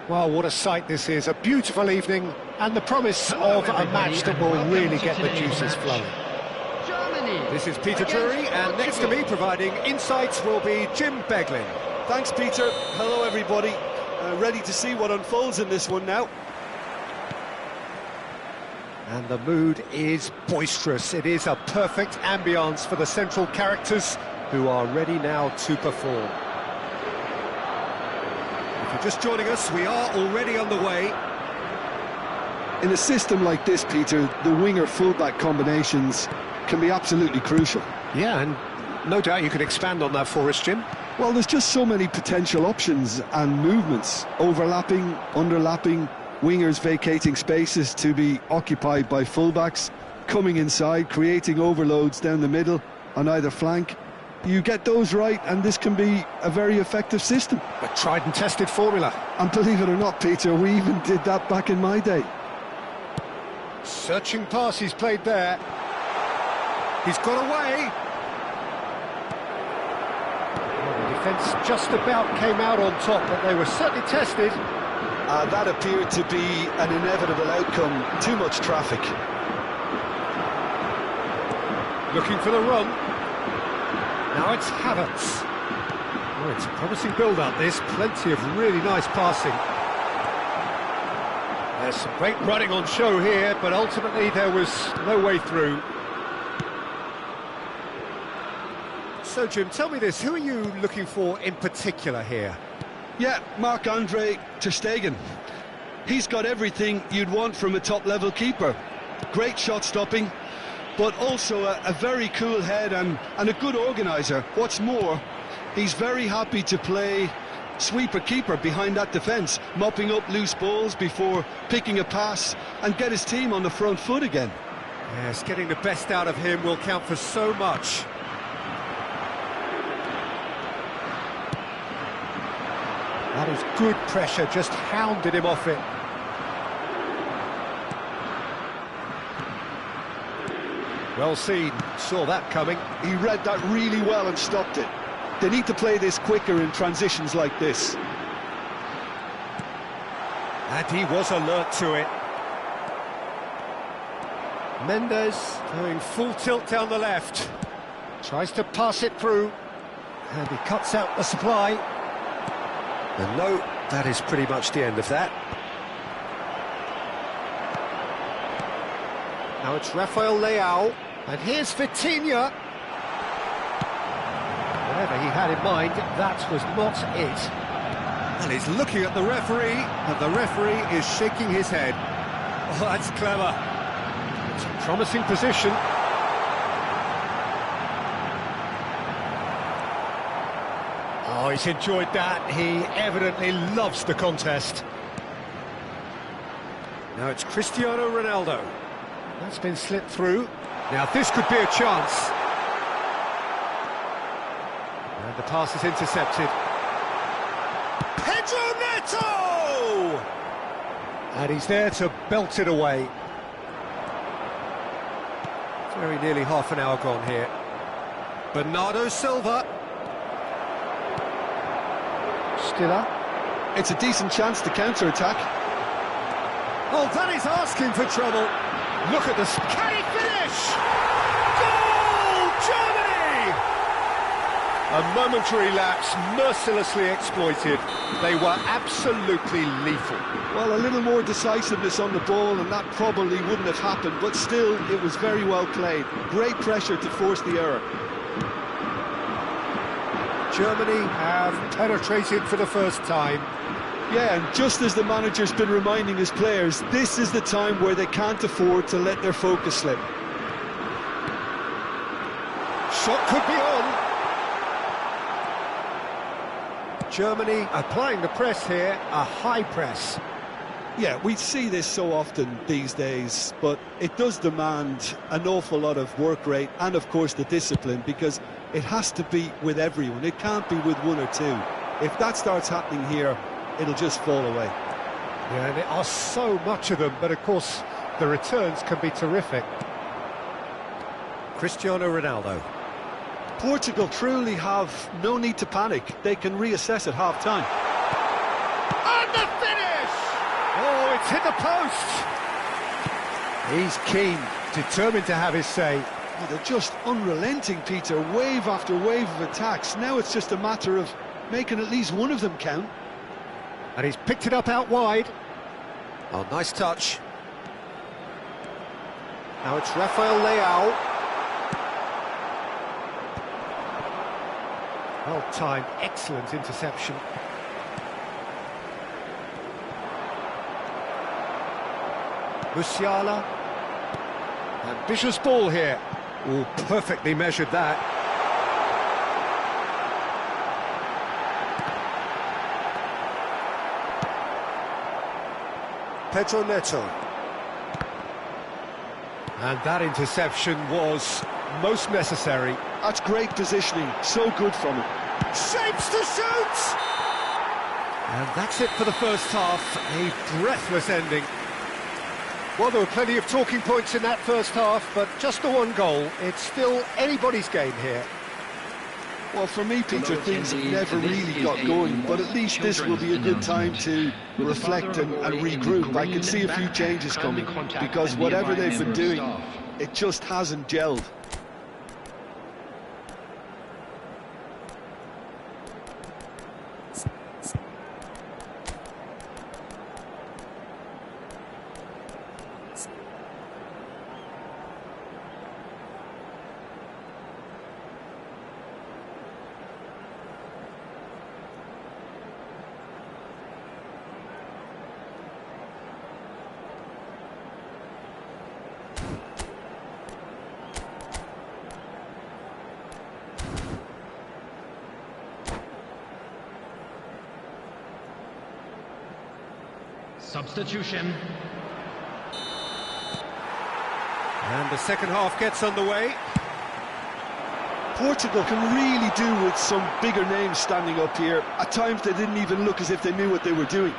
Well, what a sight this is, a beautiful evening, and the promise of a match that will really get the juices flowing. This is Peter Drury, and next to me providing insights will be Jim Beglin. Thanks, Peter. Hello, everybody. Ready to see what unfolds in this one now. And the mood is boisterous. It is a perfect ambience for the central characters who are ready now to perform. If you're just joining us, we are already underway. In a system like this, Peter, the winger-fullback combinations can be absolutely crucial. Yeah, and no doubt you can expand on that for us, Jim. Well, there's just so many potential options and movements, overlapping, underlapping, wingers vacating spaces to be occupied by fullbacks, coming inside, creating overloads down the middle on either flank. You get those right, and this can be a very effective system. A tried and tested formula. And believe it or not, Peter, we even did that back in my day. Searching pass he's played there. He's got away. Well, the defence just about came out on top, but they were certainly tested. That appeared to be an inevitable outcome. Too much traffic. Looking for the run. Now it's Havertz. Oh, it's a promising build-up, this. Plenty of really nice passing. There's some great running on show here, but ultimately there was no way through. So, Jim, tell me this, who are you looking for in particular here? Yeah, Marc-Andre ter Stegen. He's got everything you'd want from a top-level keeper. Great shot-stopping, but also a very cool head and a good organiser. What's more, he's very happy to play sweeper-keeper behind that defence, mopping up loose balls before picking a pass and get his team on the front foot again. Yes, getting the best out of him will count for so much. That is good pressure, just hounded him off it. Well seen, saw that coming. He read that really well and stopped it. They need to play this quicker in transitions like this. And he was alert to it. Mendes going full tilt down the left. Tries to pass it through. And he cuts out the supply. And no, that is pretty much the end of that. Now it's Rafael Leao, and here's Vitinha. Whatever he had in mind, that was not it. And he's looking at the referee, and the referee is shaking his head. Oh, that's clever. It's a promising position. Oh, he's enjoyed that. He evidently loves the contest. Now it's Cristiano Ronaldo. That's been slipped through. Now this could be a chance. And the pass is intercepted. Pedro Neto! And he's there to belt it away. Very nearly half an hour gone here. Bernardo Silva. Stiller. It's a decent chance to counter-attack. Oh, that is asking for trouble. Look at this. Can he finish? Goal! Germany! A momentary lapse, mercilessly exploited. They were absolutely lethal. Well, a little more decisiveness on the ball and that probably wouldn't have happened, but still, it was very well played. Great pressure to force the error. Germany have penetrated for the first time. Yeah, and just as the manager's been reminding his players, this is the time where they can't afford to let their focus slip. Shot could be on. Germany applying the press here, a high press. Yeah, we see this so often these days, but it does demand an awful lot of work rate and, of course, the discipline, because it has to be with everyone. It can't be with one or two. If that starts happening here, it'll just fall away. Yeah, and there are so much of them, but of course the returns can be terrific. Cristiano Ronaldo. Portugal truly have no need to panic. They can reassess at half-time. And the finish! it's hit the post! He's keen, determined to have his say. Oh, they're just unrelenting, Peter. Wave after wave of attacks. Now it's just a matter of making at least one of them count. And he's picked it up out wide. Oh, nice touch. Now it's Rafael Leao. Well timed, excellent interception. Musiala. Ambitious ball here. Oh, perfectly measured that. Pedro Neto. And that interception was most necessary. That's great positioning, so good from him. Shapes to shoot! And that's it for the first half, a breathless ending. Well, there were plenty of talking points in that first half, but just the one goal. It's still anybody's game here. Well, for me, Peter, things have never really got going, but at least this will be a good time to reflect and regroup. I can see a few changes coming, because whatever they've been doing, it just hasn't gelled. Substitution. And the second half gets underway. Portugal can really do with some bigger names standing up here. At times they didn't even look as if they knew what they were doing.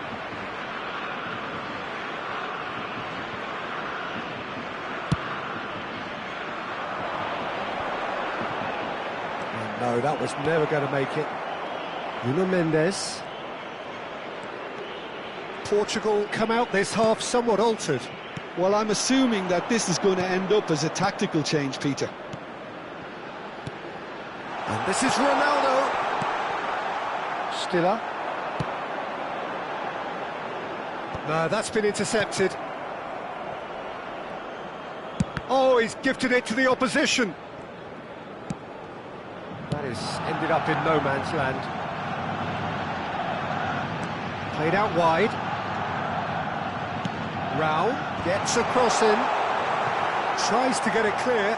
No, that was never going to make it. Nuno Mendes. Portugal come out this half somewhat altered. Well, I'm assuming that this is going to end up as a tactical change, Peter. And this is Ronaldo. Stiller. No, that's been intercepted. Oh, he's gifted it to the opposition. That is ended up in no man's land. Played out wide. Rao gets a cross in. Tries to get it clear.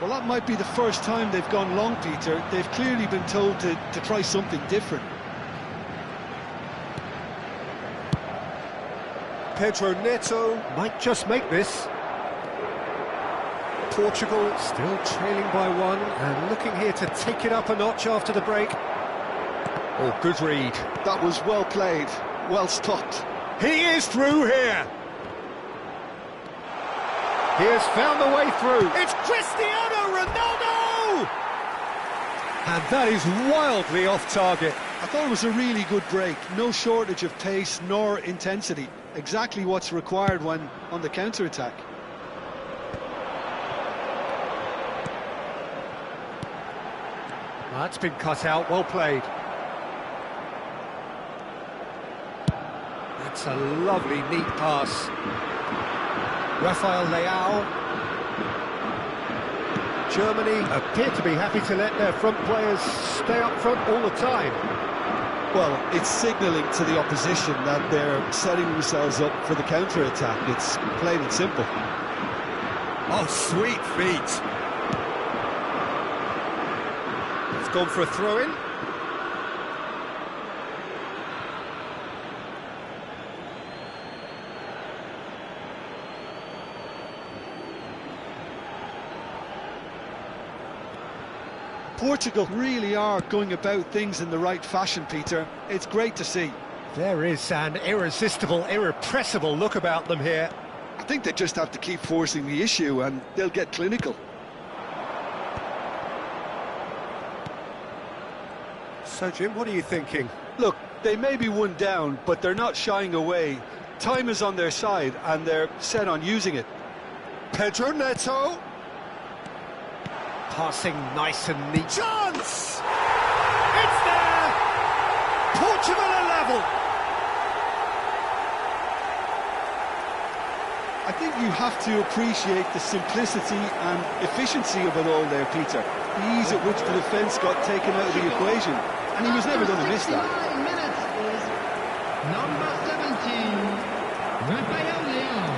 Well, that might be the first time they've gone long, Peter. They've clearly been told to try something different. Pedro Neto might just make this. Portugal still trailing by one and looking here to take it up a notch after the break. Oh, good read. That was well played, well stopped. He is through here. He has found the way through. It's Cristiano Ronaldo! And that is wildly off target. I thought it was a really good break. No shortage of pace nor intensity. Exactly what's required when on the counter-attack. That's been cut out, well played. That's a lovely, neat pass. Rafael Leao. Germany appear to be happy to let their front players stay up front all the time. Well, it's signalling to the opposition that they're setting themselves up for the counter-attack. It's plain and simple. Oh, sweet feet. It's gone for a throw-in. Portugal really are going about things in the right fashion, Peter. It's great to see. There is an irresistible, irrepressible look about them here. I think they just have to keep forcing the issue and they'll get clinical. So, Jim, what are you thinking? Look, they may be one down, but they're not shying away. Time is on their side, and they're set on using it. Pedro Neto. Passing nice and neat. Chance! It's there! Portugal are level! I think you have to appreciate the simplicity and efficiency of it all there, Peter. The ease at which the defence got taken out of the equation, and he was never going to miss that. Minutes is number 17, Raphael Leon.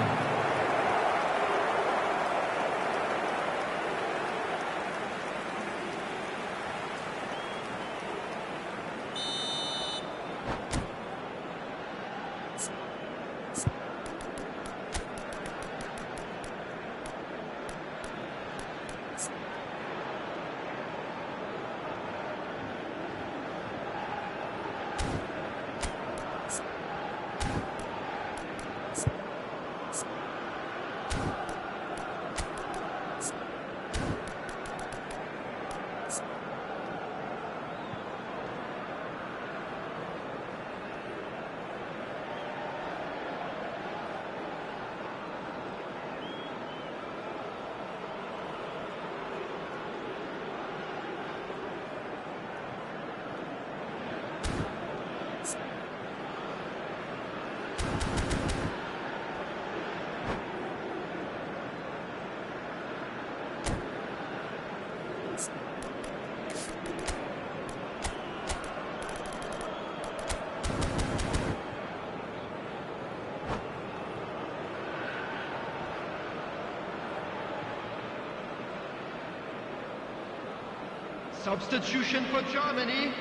Substitution for Germany,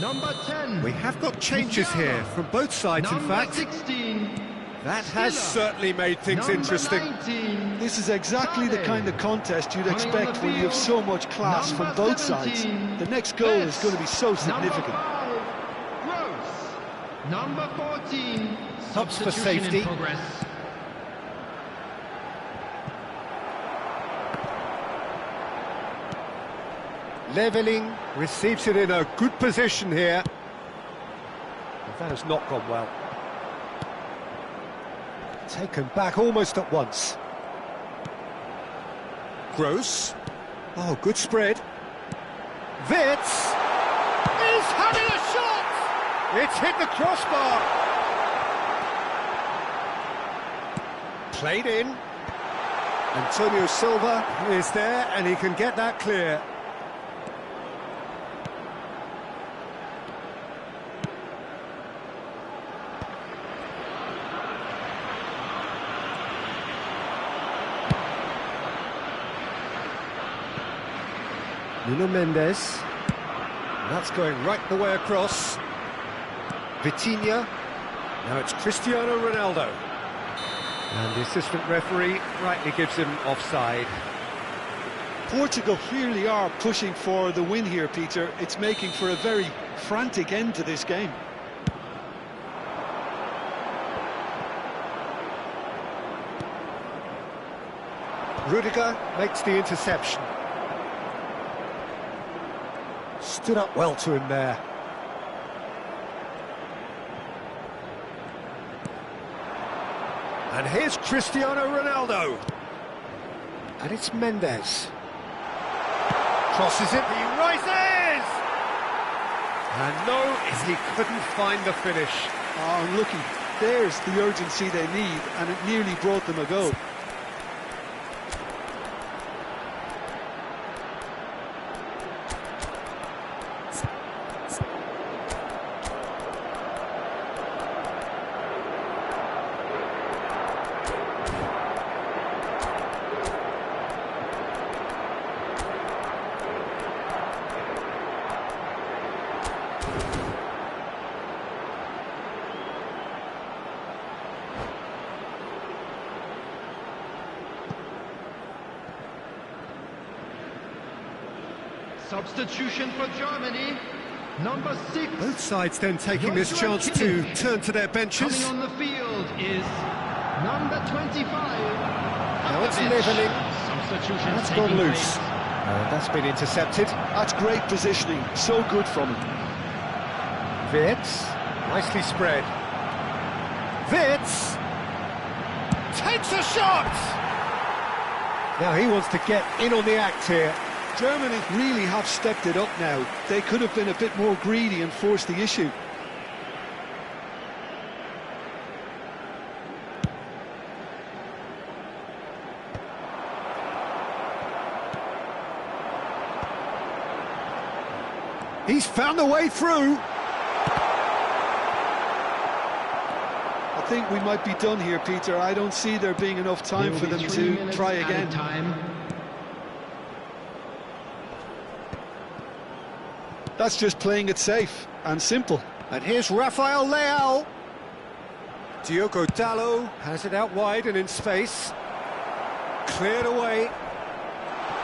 number 10. We have got changes here from both sides, in fact. 16. That has certainly made things interesting. 19. This is exactly the kind of contest you'd expect when you have so much class from both sides. The next goal is going to be so significant. Number 5, Gross. Number 14. Stops for Substitution safety. in progress. Leveling, receives it in a good position here. But that has not gone well. Taken back almost at once. Gross. Oh, good spread. Wits is having a shot! It's hit the crossbar. Played in. Antonio Silva is there and he can get that clear. Nuno Mendes. That's going right the way across. Vitinha. Now it's Cristiano Ronaldo. And the assistant referee rightly gives him offside. Portugal clearly are pushing for the win here, Peter. It's making for a very frantic end to this game. Rudiger makes the interception. Stood up well to him there. And here's Cristiano Ronaldo. And it's Mendes. Crosses it, he rises! And no, he couldn't find the finish. Oh, looky, there's the urgency they need, and it nearly brought them a goal. Substitution for Germany, number 6. Both sides then taking this chance to turn to their benches. Coming on the field is number 25. Now it's levelling. Substitution That's taking gone loose. place. That's been intercepted. That's great positioning, so good from him. Wits, nicely spread. Wits! takes a shot! Now he wants to get in on the act here. Germany really have stepped it up now. They could have been a bit more greedy and forced the issue. He's found a way through. I think we might be done here, Peter. I don't see there being enough time for them to try again. That's just playing it safe and simple. And here's Rafael Leao. Diogo Dalot has it out wide and in space. Cleared away.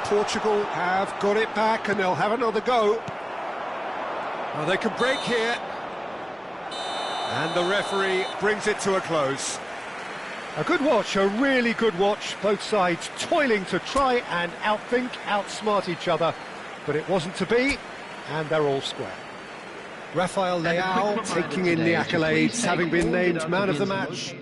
Portugal have got it back and they'll have another go. Well, they can break here. And the referee brings it to a close. A good watch, a really good watch. Both sides toiling to try and outthink, outsmart each other. But it wasn't to be, and they're all square. Rafael Leao taking in the accolades, having been named man of the match.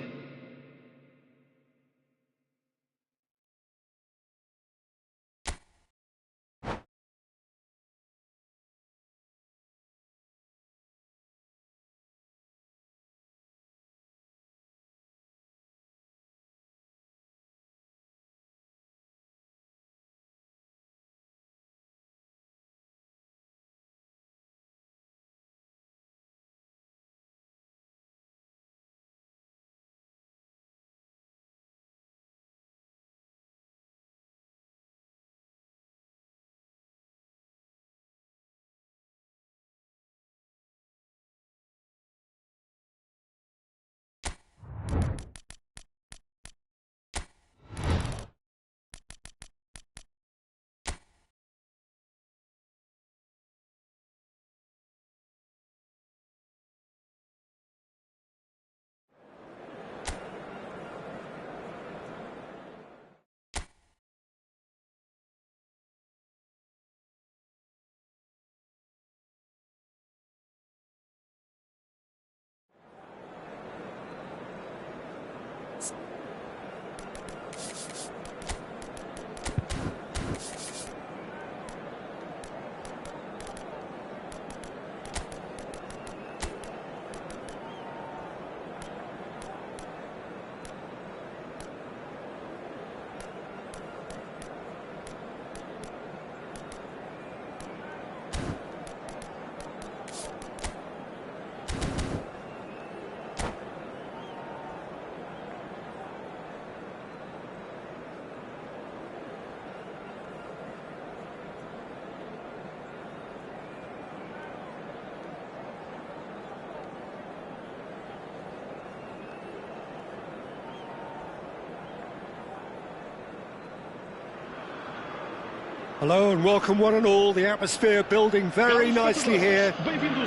Hello and welcome one and all. The atmosphere building very nicely here.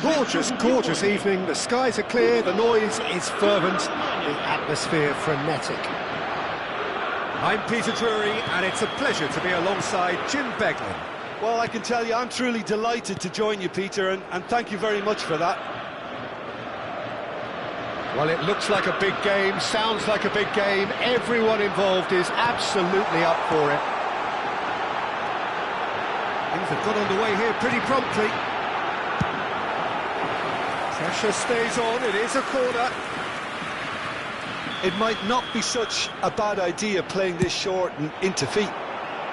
Gorgeous, gorgeous evening. The skies are clear, the noise is fervent, the atmosphere frenetic. I'm Peter Drury and it's a pleasure to be alongside Jim Beglin. Well, I can tell you I'm truly delighted to join you, Peter, and thank you very much for that. Well, it looks like a big game, sounds like a big game. Everyone involved is absolutely up for it. Things have got underway here pretty promptly. Pressure stays on, it is a corner. It might not be such a bad idea playing this short and into feet.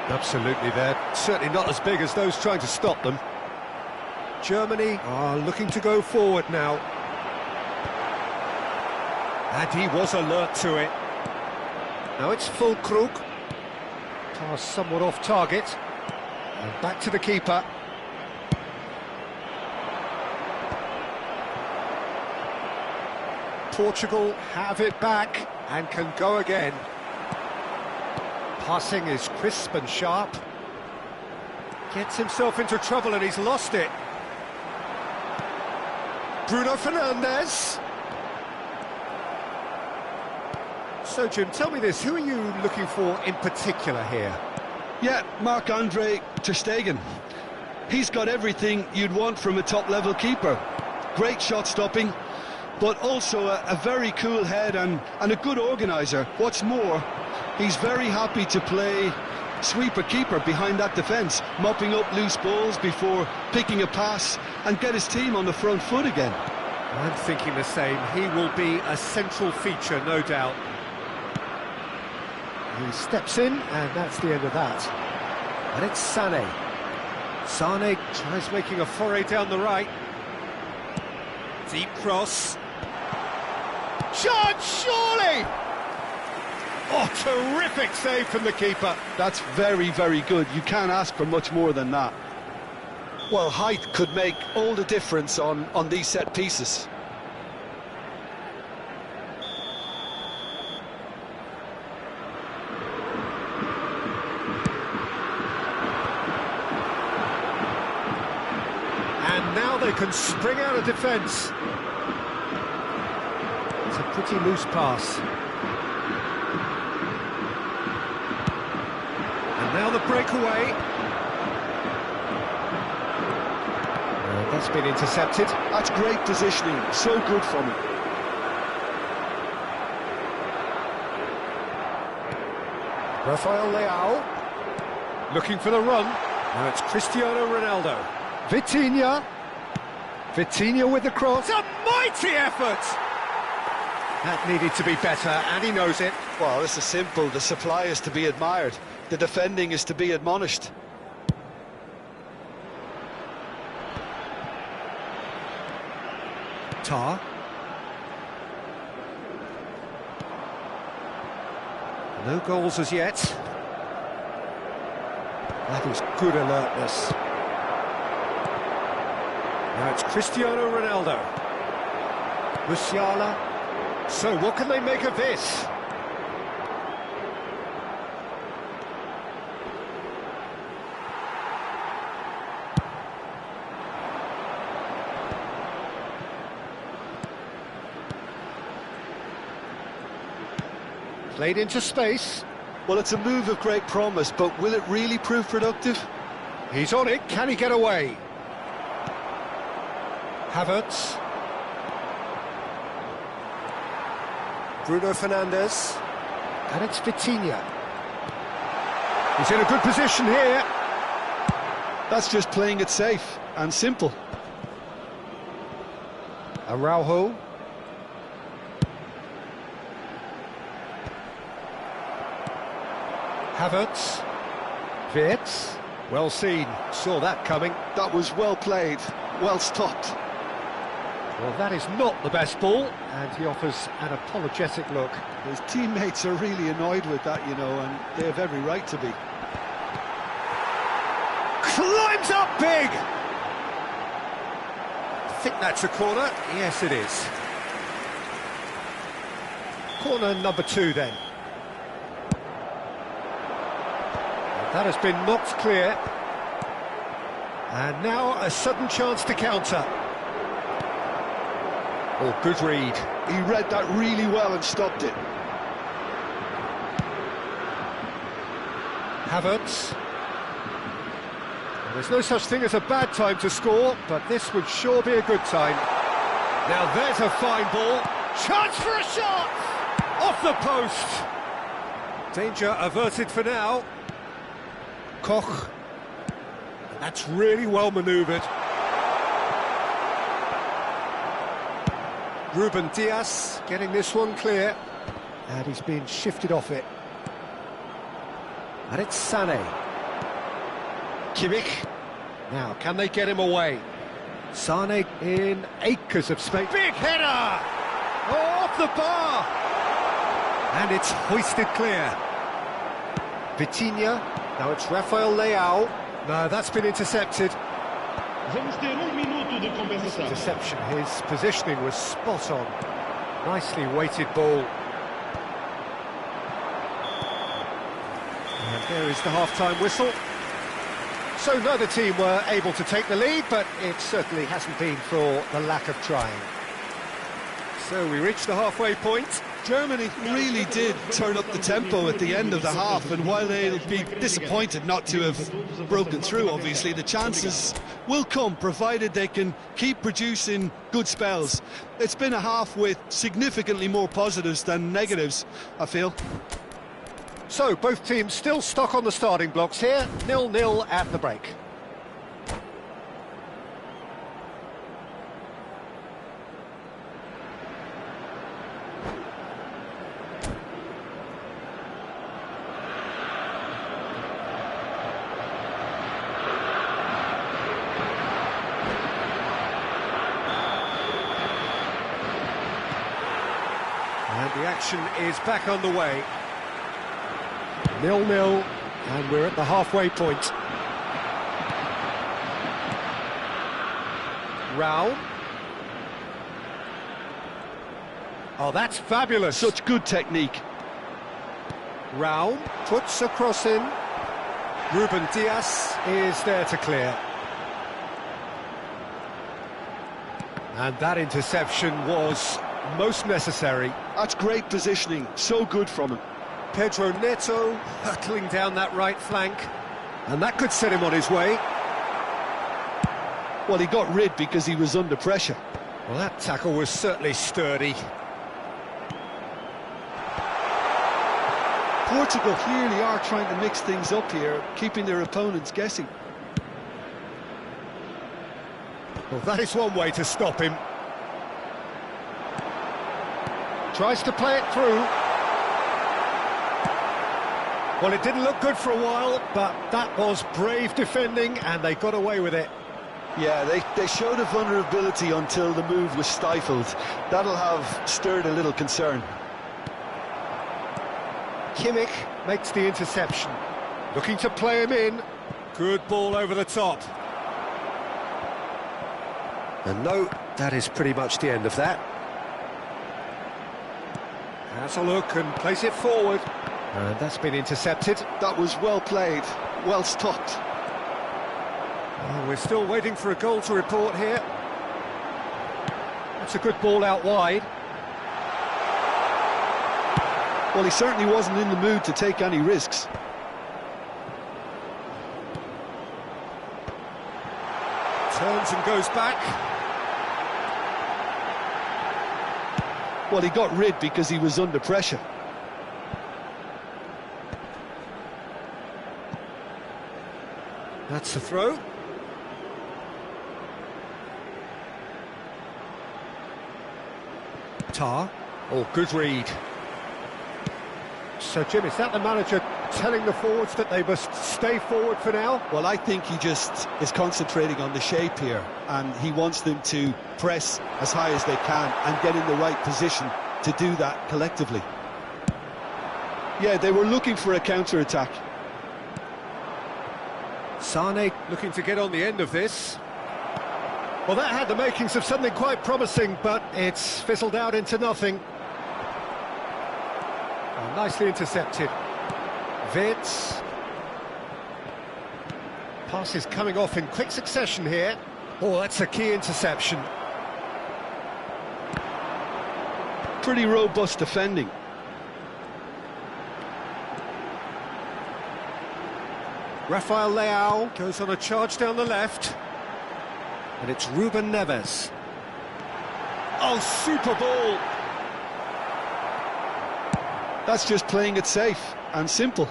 Absolutely, they're certainly not as big as those trying to stop them. Germany are looking to go forward now. And he was alert to it. Now it's full Krug. Pass somewhat off target. And back to the keeper. Portugal have it back and can go again. Passing is crisp and sharp. Gets himself into trouble and he's lost it. Bruno Fernandes. So, Jim, tell me this, who are you looking for in particular here? Yeah, Marc-Andre ter Stegen. He's got everything you'd want from a top-level keeper. Great shot stopping, but also a very cool head and a good organiser. What's more, he's very happy to play sweeper-keeper behind that defence, mopping up loose balls before picking a pass and get his team on the front foot again. I'm thinking the same. He will be a central feature, no doubt. He steps in, and that's the end of that. And it's Sané. Sané tries making a foray down the right. Deep cross. Chance, surely! Oh, terrific save from the keeper. That's very, very good. You can't ask for much more than that. Well, height could make all the difference on these set pieces. And now they can spring out of defence. It's a pretty loose pass. And now the breakaway. That's been intercepted. That's great positioning, so good from him. Rafael Leao looking for the run. Now it's Cristiano Ronaldo. Vitinha. Vitinha with the cross. A mighty effort! That needed to be better, and he knows it. Well, this is simple. The supply is to be admired. The defending is to be admonished. Tar. No goals as yet. That is good alertness. Now it's Cristiano Ronaldo. Musiala. So what can they make of this? Played into space. Well, it's a move of great promise, but will it really prove productive? He's on it. Can he get away? Havertz. Bruno Fernandes. And it's Vitinha. He's in a good position here. That's just playing it safe and simple. Araujo. Havertz. Wirtz. Well seen. Saw that coming. That was well played, well stopped. Well, that is not the best ball, and he offers an apologetic look. His teammates are really annoyed with that, you know, and they have every right to be. Climbs up big! I think that's a corner. Yes, it is. Corner number 2, then. That has been knocked clear. And now a sudden chance to counter. Oh, good read. He read that really well and stopped it. Havertz. Well, there's no such thing as a bad time to score, but this would sure be a good time. Now there's a fine ball. Chance for a shot! Off the post! Danger averted for now. Koch. That's really well manoeuvred. Ruben Dias getting this one clear. And he's been shifted off it. And it's Sané. Kimmich. Now, can they get him away? Sané in acres of space. Big header! Oh, off the bar! And it's hoisted clear. Vitinha. Now it's Rafael Leao. No, that's been intercepted. Vamos ter minuto de compensação. Interception, his positioning was spot on. Nicely weighted ball. And there is the half-time whistle. So neither team were able to take the lead, but it certainly hasn't been for the lack of trying. So we reach the halfway point. Germany really did turn up the tempo at the end of the half, and while they'll be disappointed not to have broken through, obviously, the chances will come, provided they can keep producing good spells. It's been a half with significantly more positives than negatives, I feel. So, both teams still stuck on the starting blocks here, 0-0 at the break. And the action is back underway. 0-0, and we're at the halfway point. Rao. Oh, that's fabulous. Such good technique. Rao puts a cross in. Ruben Diaz is there to clear. And that interception was most necessary. That's great positioning, so good from him. Pedro Neto hurtling down that right flank, and that could set him on his way. Well, he got rid because he was under pressure. Well, that tackle was certainly sturdy. Portugal clearly are trying to mix things up here, keeping their opponents guessing. Well, that is one way to stop him. Tries to play it through. Well, it didn't look good for a while, but that was brave defending, and they got away with it. Yeah, they showed a vulnerability until the move was stifled. That'll have stirred a little concern. Kimmich makes the interception. Looking to play him in. Good ball over the top. And no, that is pretty much the end of that. Has a look and plays it forward. And that's been intercepted. That was well played, well stopped. Oh, we're still waiting for a goal to report here. That's a good ball out wide. Well, he certainly wasn't in the mood to take any risks. Turns and goes back. Well, he got rid because he was under pressure. That's the throw. Tar. Oh, good read. So, Jim, is that the manager telling the forwards that they must stay forward for now? Well, I think he just is concentrating on the shape here, and he wants them to press as high as they can and get in the right position to do that collectively. Yeah, they were looking for a counter-attack. Sane looking to get on the end of this. Well, that had the makings of something quite promising, but it's fizzled out into nothing. Oh, nicely intercepted. Vitz. Pass is coming off in quick succession here. Oh, that's a key interception. Pretty robust defending. Rafael Leao goes on a charge down the left. And it's Ruben Neves. Oh, super ball! That's just playing it safe and simple.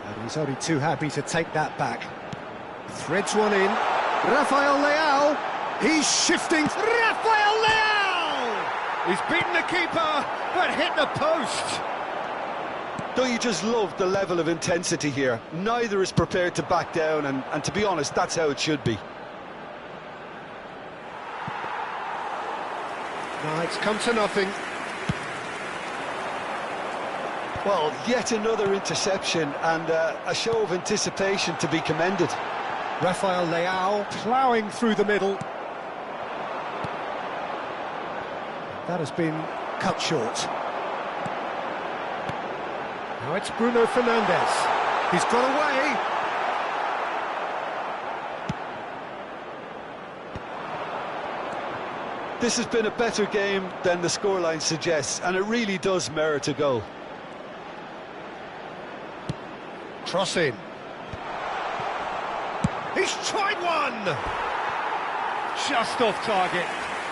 And he's only too happy to take that back. Threads one in. Rafael Leao! He's shifting. Rafael Leao! He's beaten the keeper, but hit the post. Don't you just love the level of intensity here? Neither is prepared to back down, and to be honest, that's how it should be. No, it's come to nothing. Well, yet another interception, and a show of anticipation to be commended. Rafael Leao ploughing through the middle. That has been cut short. Now it's Bruno Fernandes. He's got away. This has been a better game than the scoreline suggests, and it really does merit a goal. Cross in. He's tried one! Just off target.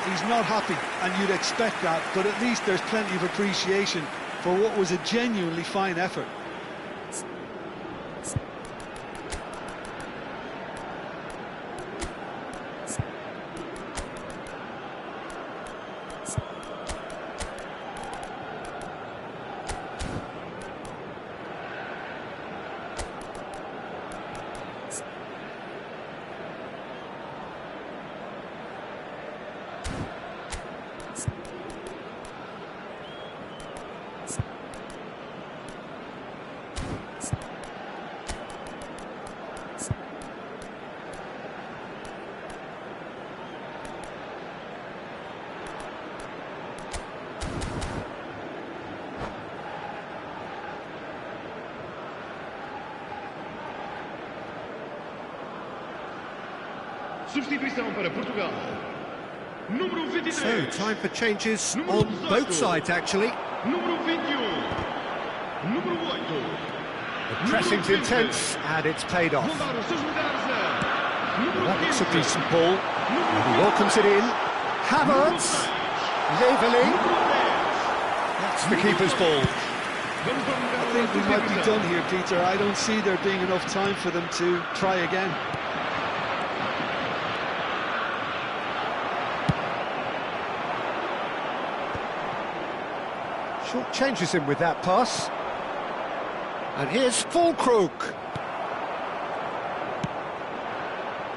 He's not happy, and you'd expect that, but at least there's plenty of appreciation for what was a genuinely fine effort. Substituição para Portugal. Número 23. So, time for changes Número on 18. both sides, actually. Número 21. Número 8. The pressing's intense, and it's paid off. Vão dar os seus lugares a número That looks a 15. decent ball. And he welcomes it in. Havertz, leveling. That's the keeper's ball. I think we might be done here, Peter. I don't see there being enough time for them to try again. Short changes him with that pass. And here's Fulkrug.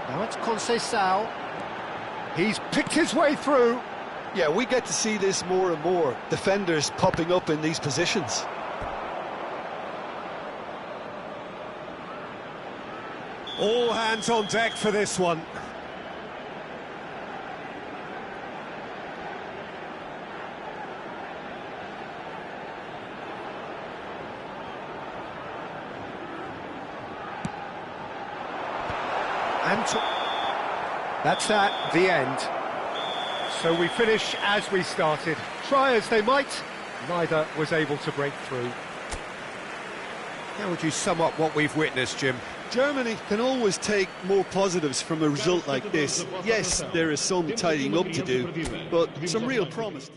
Now it's Conceição. He's picked his way through. Yeah, we get to see this more and more. Defenders popping up in these positions. All hands on deck for this one. That's that, the end. So we finish as we started. Try as they might, neither was able to break through. How would you sum up what we've witnessed, Jim? Germany can always take more positives from a result like this. Yes, there is some tidying up to do, but some real promise.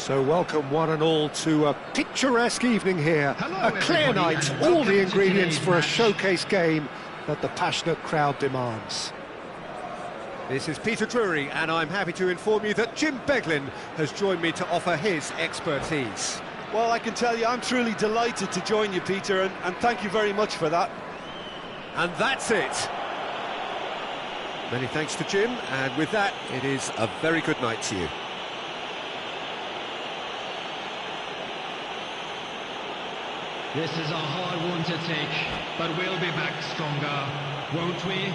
So welcome one and all to a picturesque evening here. A clear night, all the ingredients for a showcase game that the passionate crowd demands. This is Peter Drury, and I'm happy to inform you that Jim Beglin has joined me to offer his expertise. Well, I can tell you I'm truly delighted to join you, Peter, and thank you very much for that. And that's it. Many thanks to Jim, and with that, it is a very good night to you. This is a hard one to take, but we'll be back stronger, won't we?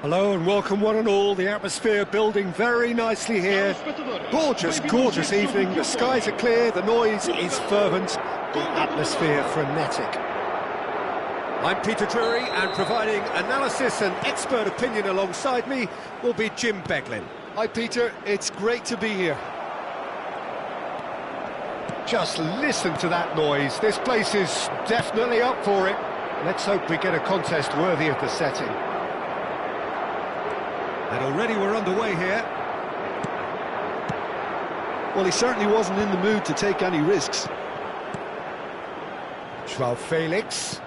Hello and welcome one and all. The atmosphere building very nicely here. Gorgeous, gorgeous evening. The skies are clear, the noise is fervent, the atmosphere frenetic. I'm Peter Drury, and providing analysis and expert opinion alongside me will be Jim Beglin. Hi, Peter. It's great to be here. Just listen to that noise. This place is definitely up for it. Let's hope we get a contest worthy of the setting. And already we're underway here. Well, he certainly wasn't in the mood to take any risks. Joao Felix.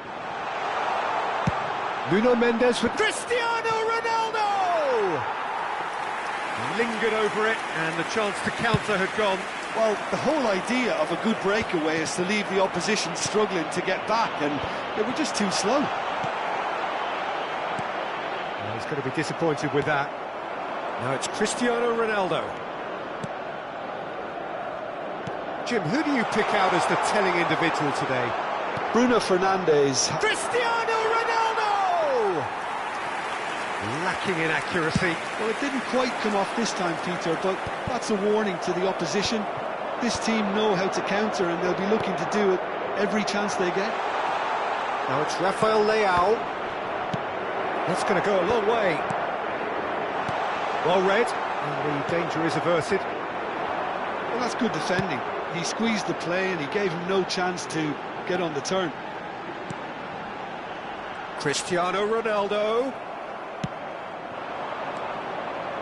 Nuno Mendes with Cristiano Ronaldo! Lingered over it, and the chance to counter had gone. Well, the whole idea of a good breakaway is to leave the opposition struggling to get back, and they were just too slow. Well, he's going to be disappointed with that. Now it's Cristiano Ronaldo. Jim, who do you pick out as the telling individual today? Bruno Fernandes. Cristiano Ronaldo! Lacking in accuracy. Well, it didn't quite come off this time, Peter, but that's a warning to the opposition. This team know how to counter, and they'll be looking to do it every chance they get. Now it's Rafael Leao. That's going to go a long way. Well read, and the danger is averted. Well, that's good defending. He squeezed the play, and he gave him no chance to get on the turn. Cristiano Ronaldo.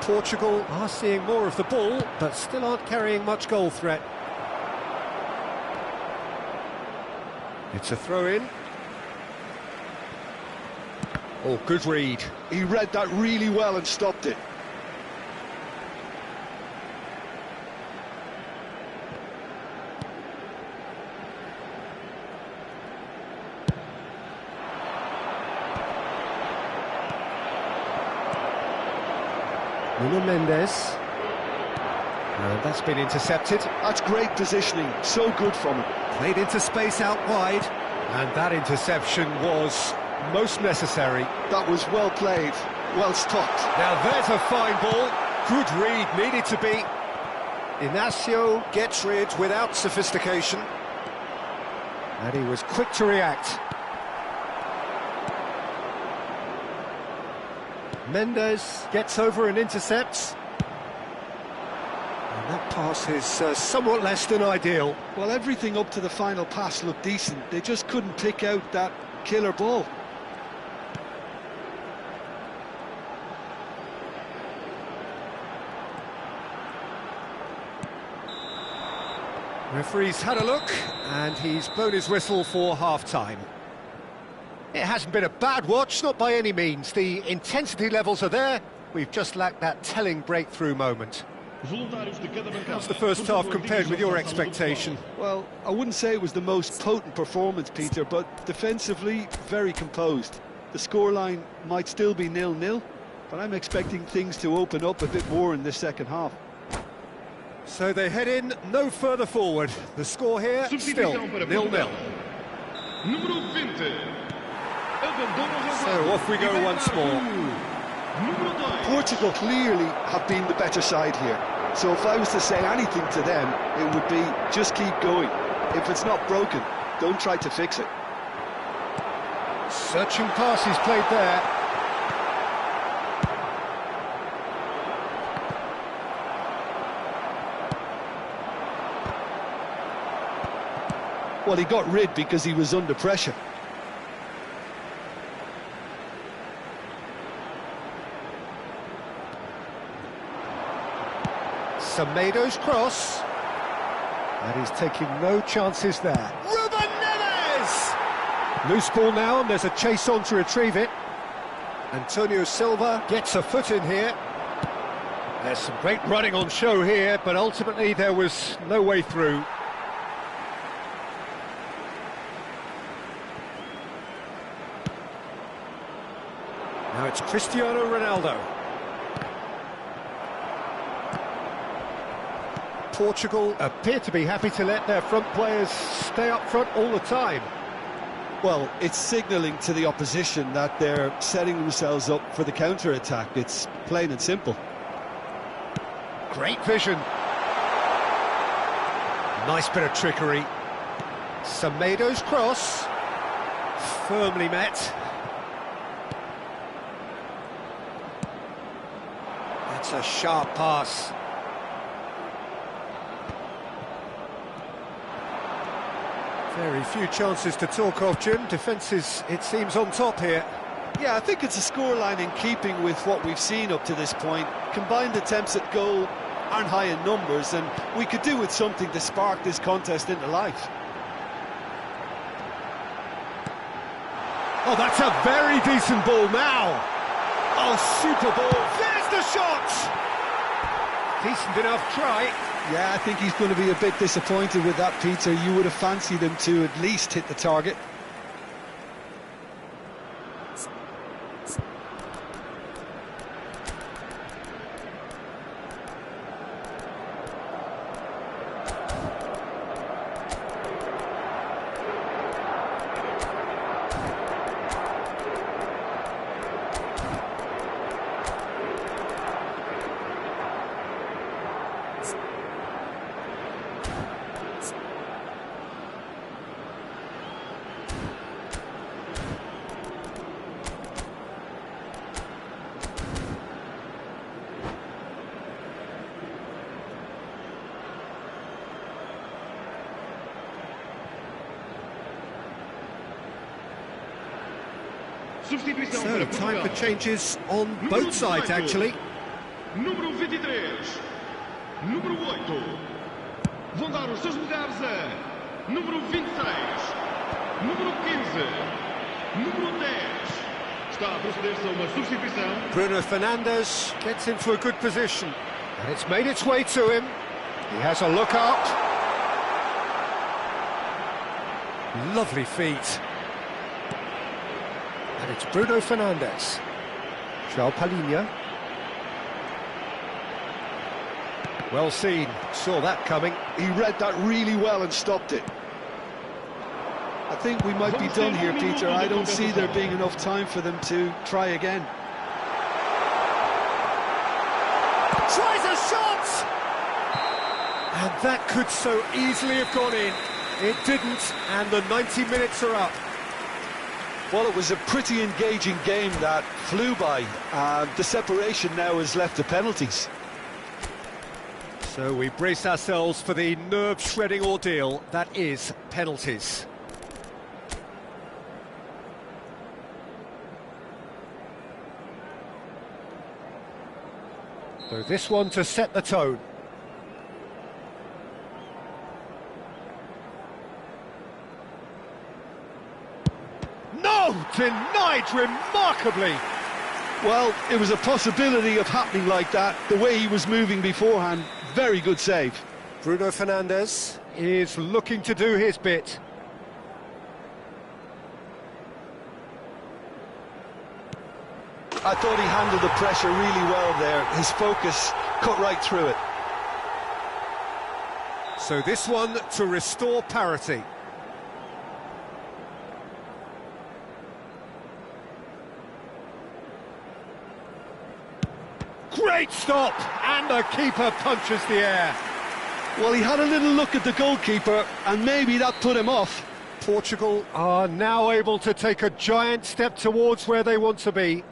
Portugal are seeing more of the ball, but still aren't carrying much goal threat. It's a throw-in. Oh, good read. He read that really well and stopped it. Nuno Mendes. And that's been intercepted. That's great positioning, so good from him. Played into space out wide, and that interception was most necessary. That was well played, well stopped. Now there's a fine ball. Good read, needed to be. Inacio gets rid without sophistication. And he was quick to react. Mendes gets over and intercepts. And that pass is somewhat less than ideal. Well, everything up to the final pass looked decent. They just couldn't pick out that killer ball. Referee's had a look, and he's blown his whistle for half-time. It hasn't been a bad watch, not by any means. The intensity levels are there. We've just lacked that telling breakthrough moment. How's the first half compared with your expectation? Well, I wouldn't say it was the most potent performance, Peter, but defensively, very composed. The scoreline might still be 0-0, but I'm expecting things to open up a bit more in this second half. So they head in no further forward. The score here, still 0-0. So off we go once more. Portugal clearly have been the better side here. So if I was to say anything to them, it would be just keep going. If it's not broken, don't try to fix it. Searching passes played there. Well, he got rid because he was under pressure. Semedo's cross. And he's taking no chances there. Ruben Neves! Loose ball now, and there's a chase on to retrieve it. Antonio Silva gets a foot in here. There's some great running on show here, but ultimately there was no way through. Now it's Cristiano Ronaldo. Portugal appear to be happy to let their front players stay up front all the time. Well, it's signalling to the opposition that they're setting themselves up for the counter-attack. It's plain and simple. Great vision. Nice bit of trickery. Semedo's cross. Firmly met. That's a sharp pass. Very few chances to talk of, Jim. Defence is, it seems, on top here. Yeah, I think it's a scoreline in keeping with what we've seen up to this point. Combined attempts at goal aren't high in numbers, and we could do with something to spark this contest into life. Oh, that's a very decent ball now. Oh, super ball. There's the shot. Decent enough try. Yeah, I think he's going to be a bit disappointed with that, Peter. You would have fancied him to at least hit the target. So, time for changes on both sides, actually. Número 23. Número 8. Vão dar os seus lugares a número 26. Número 15. Número 10. Está a proceder-se a uma substituição. Bruno Fernandes gets into a good position. And it's made its way to him. He has a look up. Lovely feet. And it's Bruno Fernandes. João Palhinha. Well seen, saw that coming. He read that really well and stopped it. I think we might be done here, Peter. I don't see there being enough time for them to try again. Tries a shot! And that could so easily have gone in. It didn't, and the 90 minutes are up. Well, it was a pretty engaging game that flew by. The separation now has left the penalties. So we brace ourselves for the nerve-shredding ordeal that is penalties. So this one to set the tone. No! Denied remarkably! Well, it was a possibility of happening like that, the way he was moving beforehand. Very good save. Bruno Fernandes is looking to do his bit. I thought he handled the pressure really well there. His focus cut right through it. So this one to restore parity. Great stop! And the keeper punches the air. Well, he had a little look at the goalkeeper, and maybe that put him off. Portugal are now able to take a giant step towards where they want to be.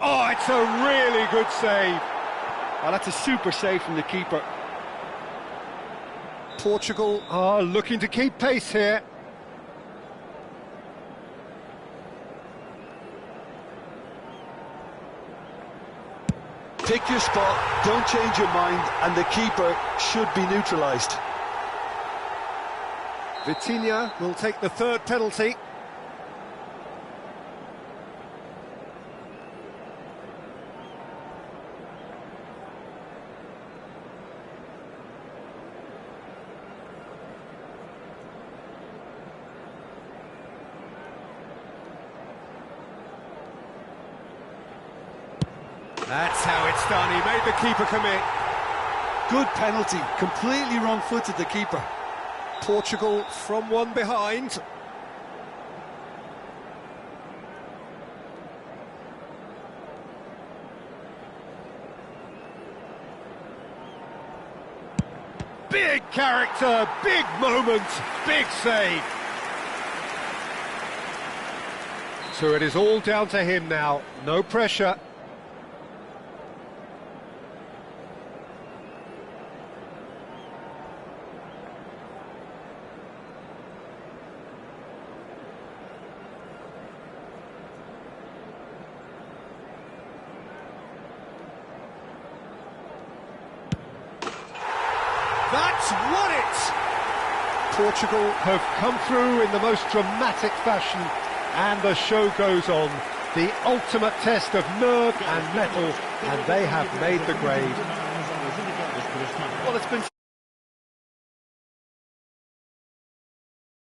Oh, it's a really good save. Well, that's a super save from the keeper. Portugal are looking to keep pace here. Pick your spot, don't change your mind, and the keeper should be neutralised. Vitinha will take the third penalty. That's how it's done. He made the keeper commit. Good penalty, completely wrong-footed the keeper. Portugal from one behind. Big character, big moment, big save. So it is all down to him now, no pressure. That's won it! Portugal have come through in the most dramatic fashion, and the show goes on. The ultimate test of nerve and mettle, and they have made the grade. Well, it's been